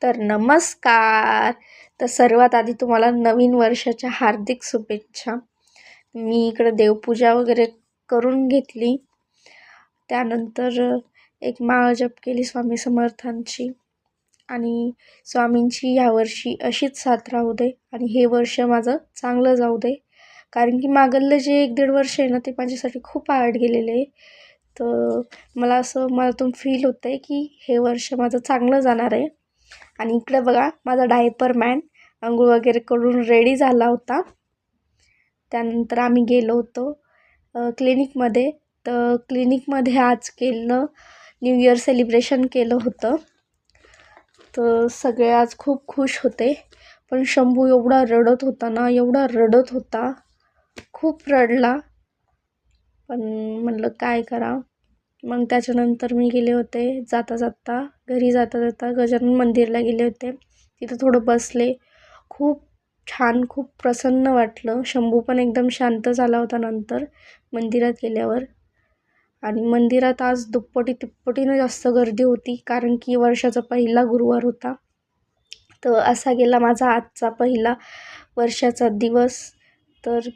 तर नमस्कार. तर सर्वात आधी तुम्हाला नवीन वर्षाच्या हार्दिक शुभेच्छा. मी इकडे देवपूजा वगैरे करून घेतली. त्यानंतर एक माळ जप केली स्वामी समर्थांची आणि स्वामींची यावर्षी अशीच साथ राहू दे आणि हे वर्ष माझं चांगलं जाऊ दे. कारण की मागलं जे 1-1.5 वर्ष आहे ना, ते माझ्यासाठी खूप हार्ड गेलेले आहे. तर मलातून फील होतं आहे की हे वर्ष माझं चांगलं जाणार आहे. आणि इकडे बघा, माझा डायपर मॅन अंघोळ वगैरे करून रेडी झाला होता. त्यानंतर आम्ही गेलो होतो क्लिनिकमध्ये. तर क्लिनिकमध्ये आज केलं न्यू इयर सेलिब्रेशन केलं होतं. तर सगळे आज खूप खुश होते. पण शंभू एवढा रडत होता ना, एवढा रडत होता, खूप रडला. पण म्हणलं काय करा. मग त्याच्यानंतर मी गेले होते घरी जाता जाता गजानन मंदिरला गेले होते. तिथं थोडं बसले. खूप छान, खूप प्रसन्न वाटलं. शंभू पण एकदम शांत झाला होता नंतर मंदिरात गेल्यावर. आणि मंदिरात आज तिप्पटीनं जास्त गर्दी होती, कारण की वर्षाचा पहिला गुरुवार होता. तर असा गेला माझा आजचा पहिला वर्षाचा दिवस. तर